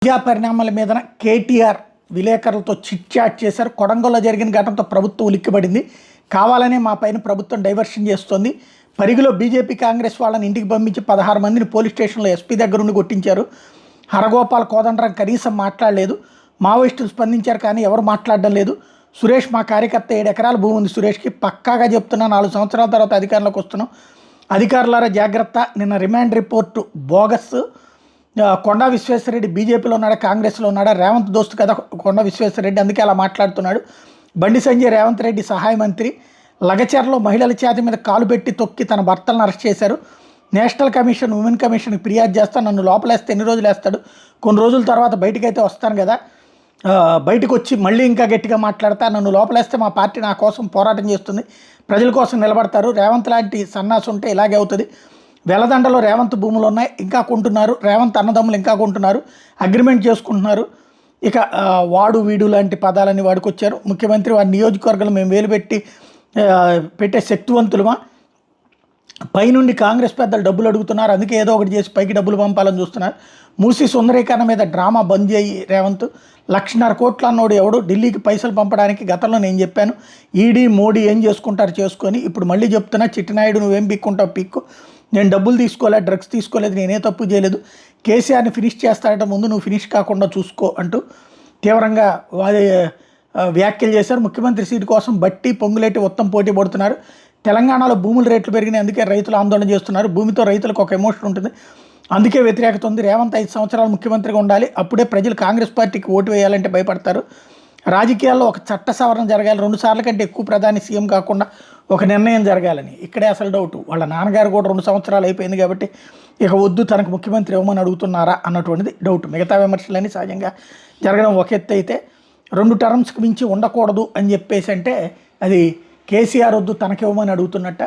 తాజా పరిణామాల మీద కేటీఆర్ విలేకరులతో చిట్ చాట్ చేశారు. కొడంగల్లో జరిగిన ఘటనతో ప్రభుత్వం ఉలిక్కిపడింది. కావాలనే మా పైన ప్రభుత్వం డైవర్షన్ చేస్తోంది. పరిగిలో బీజేపీ కాంగ్రెస్ వాళ్ళని ఇంటికి పంపించి 16 మందిని పోలీస్ స్టేషన్లో ఎస్పీ దగ్గర నుండి కొట్టించారు. హరగోపాల్ కోదండరాం కనీసం మాట్లాడలేదు. మావోయిస్టులు స్పందించారు కానీ ఎవరు మాట్లాడడం లేదు. సురేష్ మా కార్యకర్త 7 ఎకరాల భూమి ఉంది సురేష్కి. పక్కాగా చెప్తున్నా 4 సంవత్సరాల తర్వాత అధికారంలోకి వస్తున్నాం. అధికారులారా జాగ్రత్త. నిన్న రిమాండ్ రిపోర్టు బోగస్. కొండా విశ్వేశ్వరరెడ్డి బీజేపీలో ఉన్నాడా కాంగ్రెస్లో ఉన్నాడా? రేవంత్ దోస్తు కదా కొండా విశ్వేశ్వరరెడ్డి, అందుకే అలా మాట్లాడుతున్నాడు. బండి సంజయ్ రేవంత్ రెడ్డి సహాయ మంత్రి. లగచర్లో మహిళల ఛాతి మీద కాలు పెట్టి తొక్కి తన భర్తలను అరెస్ట్ చేశారు. నేషనల్ కమిషన్ ఉమెన్ కమిషన్కి ఫిర్యాదు చేస్తా, నన్ను లోపలేస్తే ఎన్ని రోజులు వేస్తాడు, కొన్ని రోజుల తర్వాత బయటకైతే వస్తాను కదా, బయటకు వచ్చి మళ్ళీ ఇంకా గట్టిగా మాట్లాడతా, నన్ను లోపలేస్తే మా పార్టీ నా కోసం పోరాటం చేస్తుంది, ప్రజల కోసం నిలబడతారు. రేవంత్ లాంటి సన్నాసి ఉంటే ఇలాగే అవుతుంది. వెలదండలో రేవంత్ భూములు ఉన్నాయి, ఇంకా కొంటున్నారు. రేవంత్ అన్నదమ్ములు ఇంకా కొంటున్నారు, అగ్రిమెంట్ చేసుకుంటున్నారు. ఇక వాడు వీడు లాంటి పదాలని వాడుకొచ్చారు. ముఖ్యమంత్రి వారి నియోజకవర్గాలు మేము వేలు పెట్టి పెట్టే శక్తివంతులమా? పైనుండి కాంగ్రెస్ పెద్దలు డబ్బులు అడుగుతున్నారు, అందుకే ఏదో ఒకటి చేసి పైకి డబ్బులు పంపాలని చూస్తున్నారు. మూసి సుందరీకరణ మీద డ్రామా బంద్ చేయి రేవంత్. 1,50,000 కోట్ల అన్నోడు ఎవడు ఢిల్లీకి పైసలు పంపడానికి? గతంలో నేను చెప్పాను, ఈడీ మోడీ ఏం చేసుకుంటారు చేసుకొని. ఇప్పుడు మళ్ళీ చెప్తున్నా, చిట్టినాయుడు నువ్వేం పిక్కుంటావు పిక్కు, నేను డబ్బులు తీసుకోలేదు, డ్రగ్స్ తీసుకోలేదు, నేనే తప్పు చేయలేదు, కేసీఆర్ని ఫినిష్ చేస్తాడట, ముందు నువ్వు ఫినిష్ కాకుండా చూసుకో అంటూ తీవ్రంగా వ్యాఖ్యలు చేశారు. ముఖ్యమంత్రి సీటు కోసం బట్టి పొంగులేటి ఉత్తమ్ పోటీ పడుతున్నారు. తెలంగాణలో భూముల రేట్లు పెరిగినాయి, అందుకే రైతులు ఆందోళన చేస్తున్నారు. భూమితో రైతులకు ఒక ఎమోషన్ ఉంటుంది, అందుకే వ్యతిరేకత ఉంది. రేవంత్ 5 సంవత్సరాలు ముఖ్యమంత్రిగా ఉండాలి, అప్పుడే ప్రజలు కాంగ్రెస్ పార్టీకి ఓటు వేయాలంటే భయపడతారు. రాజకీయాల్లో ఒక చట్ట సవరణ జరగాలి, 2 సార్ల కంటే ఎక్కువ ప్రధాని సీఎం కాకుండా ఒక నిర్ణయం జరగాలని. ఇక్కడే అసలు డౌట్. వాళ్ళ నాన్నగారు కూడా 2 సంవత్సరాలు అయిపోయింది కాబట్టి ఇక వద్దు, తనకు ముఖ్యమంత్రి ఇవ్వమని అడుగుతున్నారా అన్నటువంటిది డౌట్. మిగతా విమర్శలన్నీ సహజంగా జరగడం ఒక ఎత్తు అయితే, 2 టర్మ్స్కి మించి ఉండకూడదు అని చెప్పేసి అంటే అది కేసీఆర్ వద్దు తనకివ్వమని అడుగుతున్నట్ట.